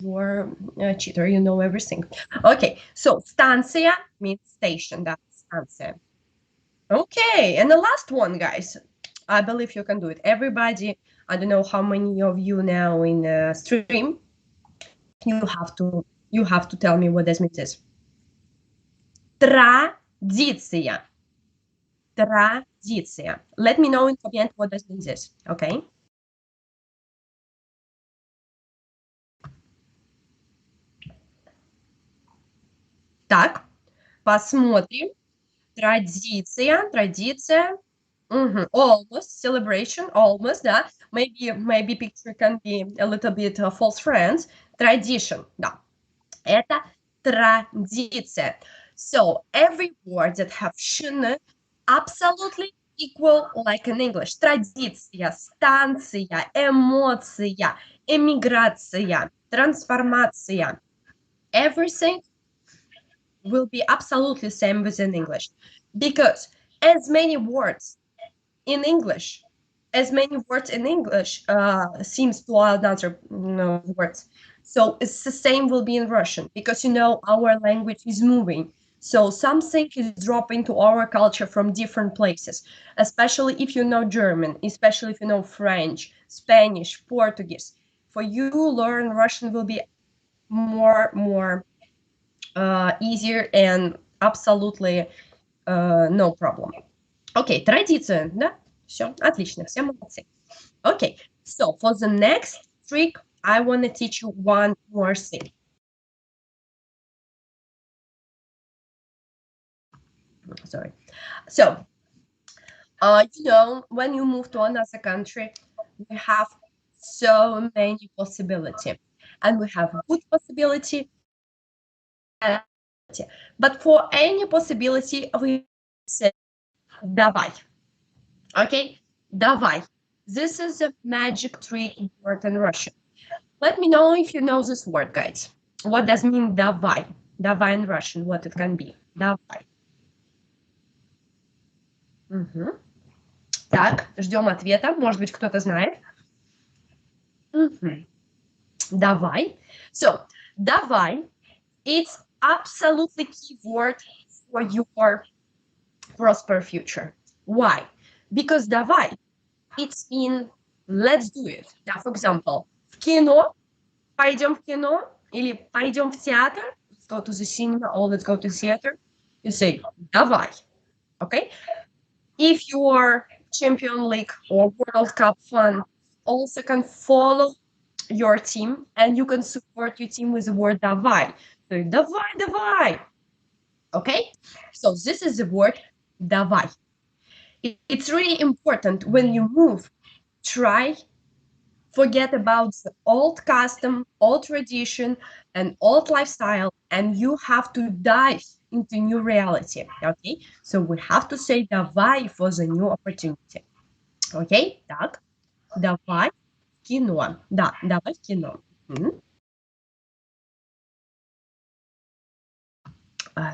you're a cheater, you know everything. Okay, so станция means station, да, станция. Okay, and the last one, guys. I believe you can do it. Everybody, I don't know how many of you now in stream. You have to tell me what this means. Традиция. Традиция. Let me know in comment what this means. Okay. Так, посмотрим. Традиция, традиция. Almost celebration, almost, да. Maybe picture can be a little bit false friends. Tradition, да. Это традиция. So every word that have shn absolutely equal like in English. Традиция, станция, эмоция, эмиграция, трансформация. Everything will be absolutely same within English, because as many words in English as many words in English seems to another words. So it's the same will be in Russian because our language is moving. So something is dropping to our culture from different places, especially if you know German, especially if you know French, Spanish, Portuguese. For you, learn Russian will be more easier and absolutely no problem. Окей, традиция, да? Все, отлично, все молодцы. Okay, so for the next trick, I want to teach you one more thing. Sorry. So, when you move to another country, we have so many possibility, and we have good possibility, but for any possibility, we say давай. Okay, давай. This is a magic trick word in Russian. Let me know if you know this word, guys. What does mean давай? Давай in Russian, what it can be. Давай. Мгм. Так, ждем ответа. Может быть, кто-то знает. Мгм. Давай. So, давай, it's absolutely key word for your prosper future. Why? Because давай, it's in let's do it. Yeah, for example, в кино, пойдем в кино, или пойдем в театр, let's go to the cinema, or let's go to the theater, you say давай, okay? If your Champion League or World Cup fan also can follow your team and you can support your team with the word давай. So давай, давай. Okay? So this is the word давай. It's really important when you move, try forget about the old custom, old tradition, and old lifestyle, and you have to dive into new reality. Okay, so we have to say давай for the new opportunity. Okay, так, давай в кино. Да, давай в кино.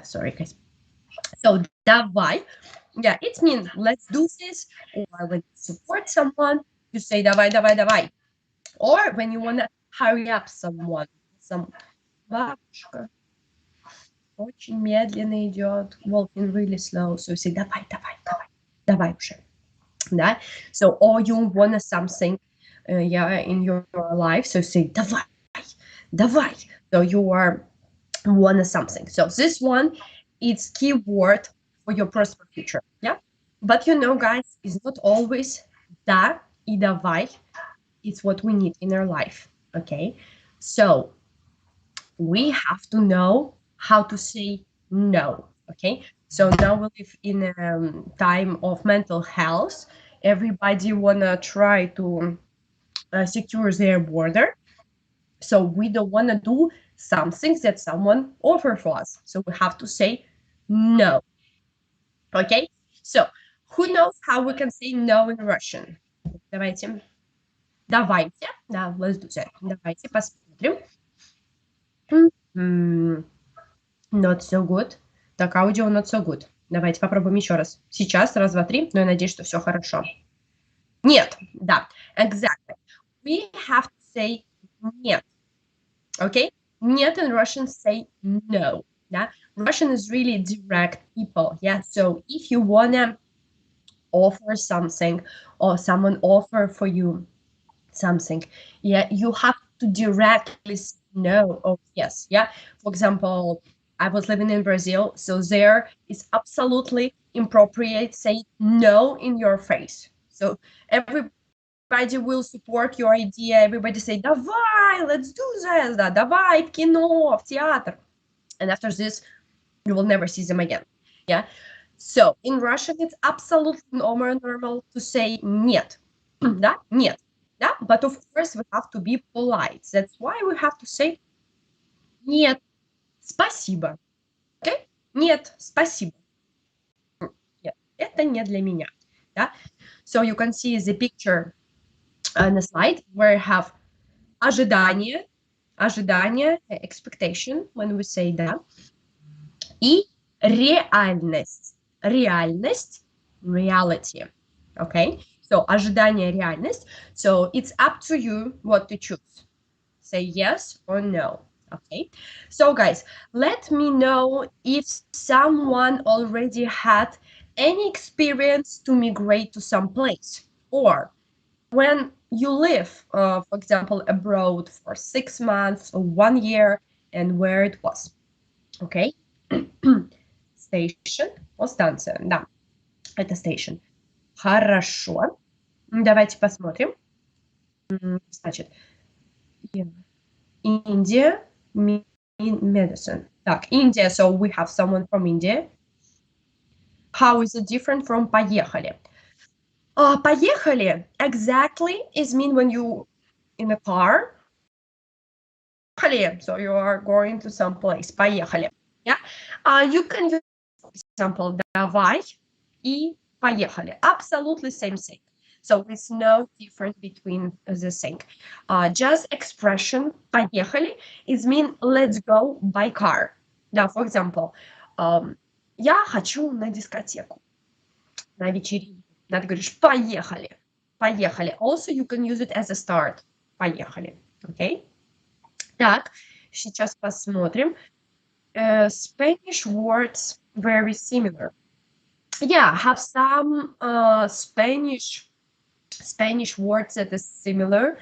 Sorry, guys. So давай, yeah, it means let's do this, or when you support someone, you say давай, давай, давай. Or when you want to hurry up someone, some бабушка очень медленно идет, walking really slow, so you say давай, давай, давай, давай уже, да? So, or you want something, in your life, so say давай, давай. So you are want something. So this one is keyword for your prosper future, yeah? But guys, it's not always да и давай. It's what we need in our life, okay? So we have to know how to say no, okay? So now we live in a time of mental health. Everybody wanna try to secure their border. So we don't wanna do something that someone offer for us. So we have to say no, okay? So who knows how we can say no in Russian? Давайте. Давайте. Да, let's do that. Давайте посмотрим. Not so good. Так, аудио not so good. Давайте попробуем еще раз. Сейчас, раз, два, три, но я надеюсь, что все хорошо. Нет, да, exactly. We have to say нет. Okay? Нет in Russian say no. Yeah? Russian is really direct people. Yeah. So if you wanna offer something or someone offer for you something, yeah, you have to directly say no or yes. Yeah. For example, I was living in Brazil, so there is absolutely inappropriate say no in your face. So everybody will support your idea. Everybody say давай, let's do this, да, давай в кино, в театр. And after this, you will never see them again. Yeah. So in Russian, it's absolutely normal to say нет. Да? Нет. Yeah? But of course, we have to be polite. That's why we have to say нет, спасибо. Okay? Нет, спасибо. Нет, это не для меня. Yeah? So you can see the picture on the slide where I have ожидание, expectation, when we say да, и реальность, reality. Okay? So ожидание, реальность. So it's up to you what to choose. Say yes or no. Okay. So guys, let me know if someone already had any experience to migrate to some place, or when you live, for example, abroad for 6 months or 1 year, and where it was. Okay. Station or станция. Да, это station. Хорошо. Давайте посмотрим. Значит, India, medicine. Так, India, so we have someone from India. How is it different from поехали? Поехали exactly is mean when you in a car. Поехали, so you are going to some place. Поехали. Yeah. You can use, for example, давай и поехали. Absolutely same thing. So it's no different between the thing. Just expression поехали is mean let's go by car. Now, for example, я хочу на дискотеку, на вечеринку. Now, ты говоришь поехали. Поехали. Also, you can use it as a start. Поехали. Okay? Так, сейчас посмотрим. Spanish words very similar. Yeah, have some Spanish words that is similar,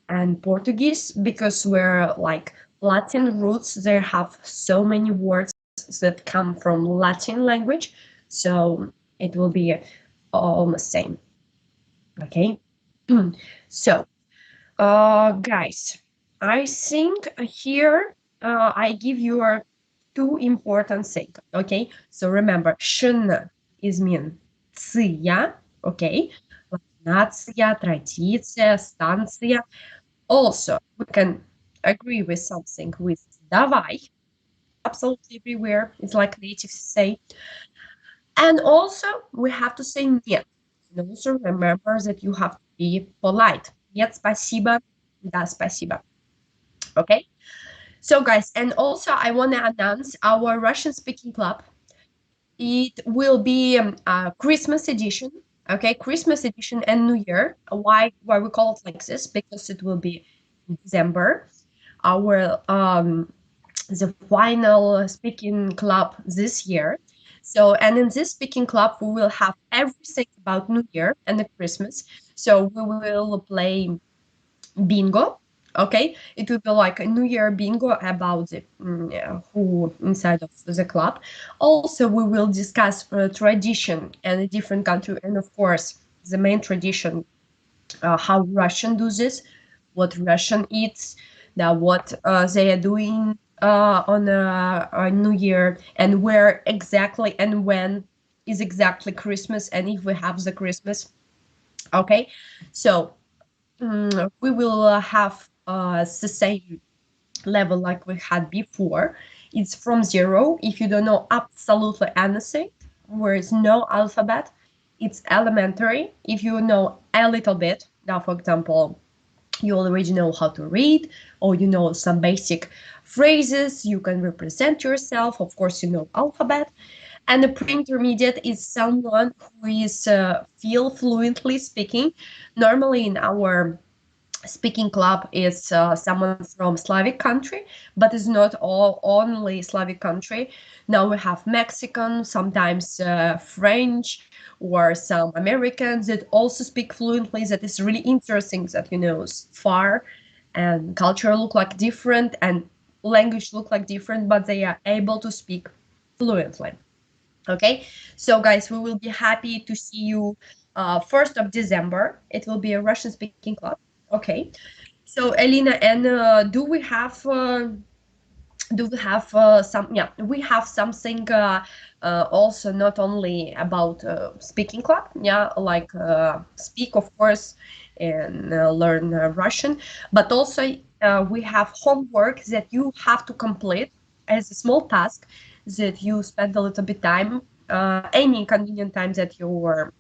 and Portuguese, because we're like Latin roots, they have so many words that come from Latin language, so it will be almost same. Okay. So guys, I think here I give you two important things. Okay, so remember, шина is mean ция, okay, like нация, традиция, станция. Also, we can agree with something with давай, absolutely everywhere. It's like natives say. And also, we have to say нет. And also remember that you have to be polite. Нет, спасибо. Да, спасибо. Okay. So guys, and also I want to announce our Russian speaking club. It will be a Christmas edition. Okay, Christmas edition and New Year. Why we call it like this? Because it will be in December. Our the final speaking club this year. So, and in this speaking club, we will have everything about New Year and the Christmas. So we will play bingo. Okay, it will be like a New Year bingo about the who inside of the club. Also, we will discuss tradition and a different country, and of course, the main tradition, how Russian do this, what Russian eats, now what they are doing on a New Year, and where exactly and when is exactly Christmas, and if we have the Christmas. Okay, so we will have the same level like we had before. It's from zero. If you don't know absolutely anything, where is no alphabet, it's elementary. If you know a little bit, now for example, you already know how to read, or you know some basic phrases, you can represent yourself, of course you know alphabet. And the pre-intermediate is someone who is feel fluently speaking. Normally in our speaking club is someone from Slavic country, but it's not all only Slavic country. Now we have Mexican, sometimes French, or some Americans that also speak fluently. That is really interesting that, you know, far and culture look like different and language look like different, but they are able to speak fluently. Okay, so guys, we will be happy to see you 1st of December. It will be a Russian speaking club. Okay, so Elena, and do we have some, yeah, we have something also not only about speaking club, yeah, like speak of course and learn Russian, but also we have homework that you have to complete as a small task that you spend a little bit time, any convenient time that you are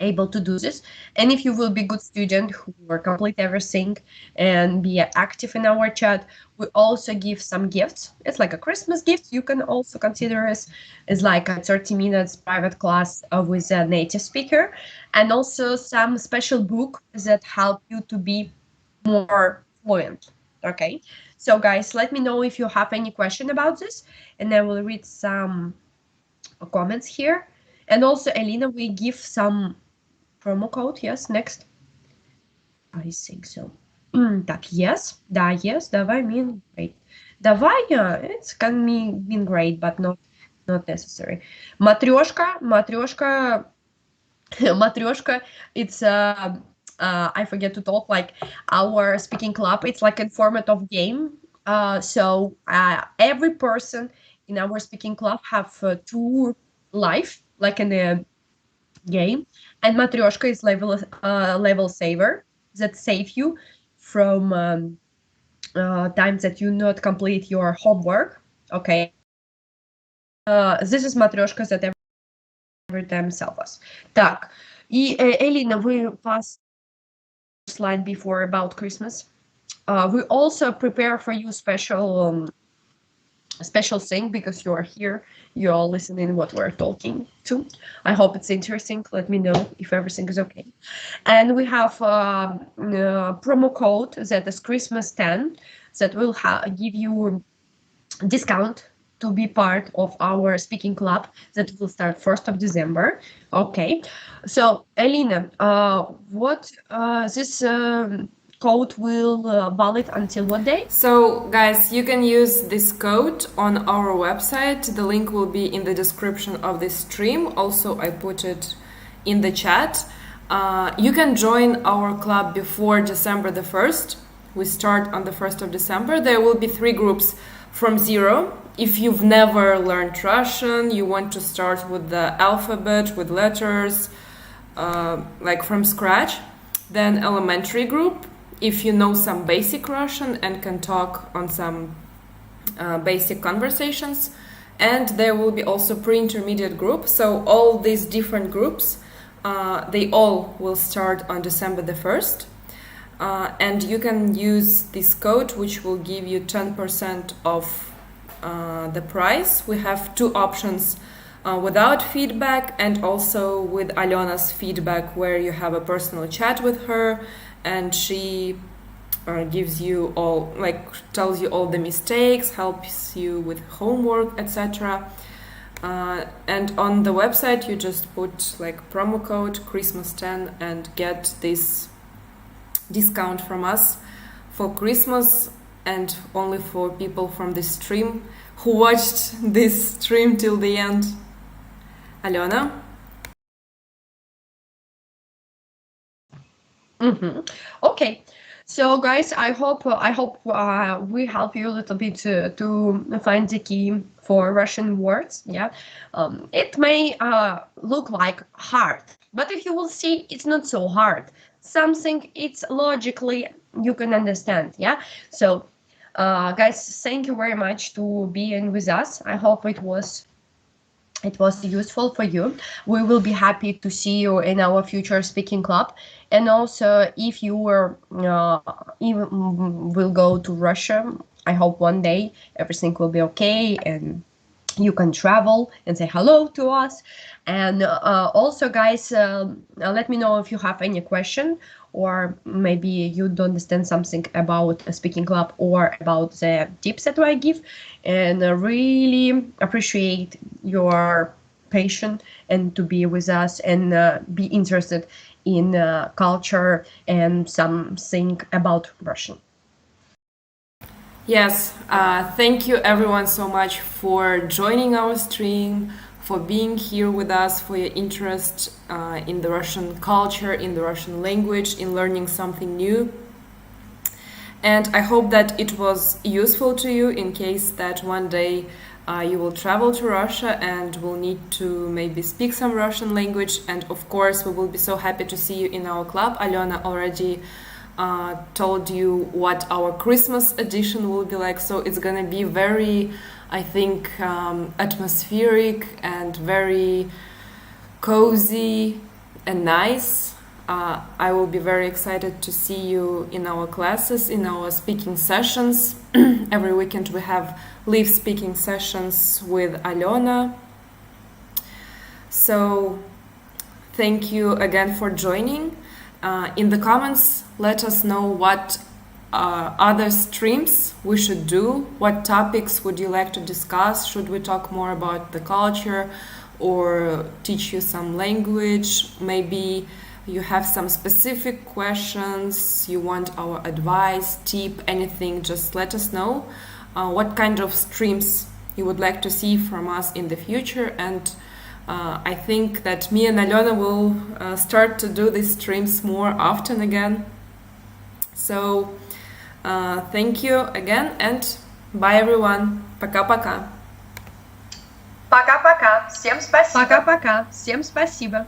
able to do this. And if you will be good student who will complete everything and be active in our chat, we also give some gifts. It's like a Christmas gift. You can also consider as like a 30 minutes private class with a native speaker, and also some special book that help you to be more fluent. Okay, so guys, let me know if you have any question about this, and I will read some comments here. And also, Elena, we give some promo code, yes, next. I think so. Так, yes, да, yes, давай mean great. Давай, it can mean great, but not necessary. Matryoshka, matryoshka, matryoshka, it's I forget to talk, like our speaking club, it's like a format of game. So every person in our speaking club have two life, like in a game, and Matryoshka is level saver that save you from times that you not complete your homework. Okay, this is Matryoshka that every time save us. Так, и Elina, we passed slide before about Christmas. We also prepare for you special thing because you're here, you're all listening what we're talking to. I hope it's interesting. Let me know if everything is okay. And we have promo code that is Christmas 10 that will give you discount to be part of our speaking club that will start 1st of December. Okay, so Elena, what this code will valid until what day? So, guys, you can use this code on our website. The link will be in the description of this stream. Also, I put it in the chat. You can join our club before December the 1st. We start on the 1st of December. There will be 3 groups from zero. If you've never learned Russian, you want to start with the alphabet, with letters, like from scratch, then elementary group. If you know some basic Russian and can talk on some basic conversations, and there will be also pre-intermediate group. So all these different groups, they all will start on December the 1st. And you can use this code, which will give you 10% of the price. We have 2 options, without feedback and also with Alyona's feedback, where you have a personal chat with her and she gives you all, like, tells you all the mistakes, helps you with homework, etc. And on the website you just put like promo code Christmas 10 and get this discount from us for Christmas, and only for people from this stream who watched this stream till the end. Alyona? Okay, so guys, I hope we help you a little bit to find the key for Russian words. Yeah, it may look like hard, but if you will see, it's not so hard. Something it's logically you can understand. Yeah, so guys, thank you very much to being with us. I hope it was useful for you. We will be happy to see you in our future speaking club. And also, if you were even will go to Russia, I hope one day everything will be okay and you can travel and say hello to us. And also, guys, let me know if you have any question, or maybe you don't understand something about a speaking club or about the tips that I give. And really appreciate your patience and to be with us and be interested in culture and something about Russian. Yes, thank you everyone so much for joining our stream, for being here with us, for your interest in the Russian culture, in the Russian language, in learning something new. And I hope that it was useful to you in case that one day you will travel to Russia and will need to maybe speak some Russian language. And of course, we will be so happy to see you in our club. Alyona already told you what our Christmas edition will be like. So it's gonna be very, I think, atmospheric and very cozy and nice. I will be very excited to see you in our classes, in our speaking sessions. Every weekend we have live speaking sessions with Alona. So thank you again for joining. In the comments, let us know what other streams we should do. What topics would you like to discuss? Should we talk more about the culture or teach you some language? Maybe you have some specific questions, you want our advice, tip, anything, just let us know what kind of streams you would like to see from us in the future. And I think that me and Alona will start to do these streams more often again. So thank you again and bye everyone. Пока-пока. Пока-пока. Всем спасибо. Пока-пока. Всем спасибо.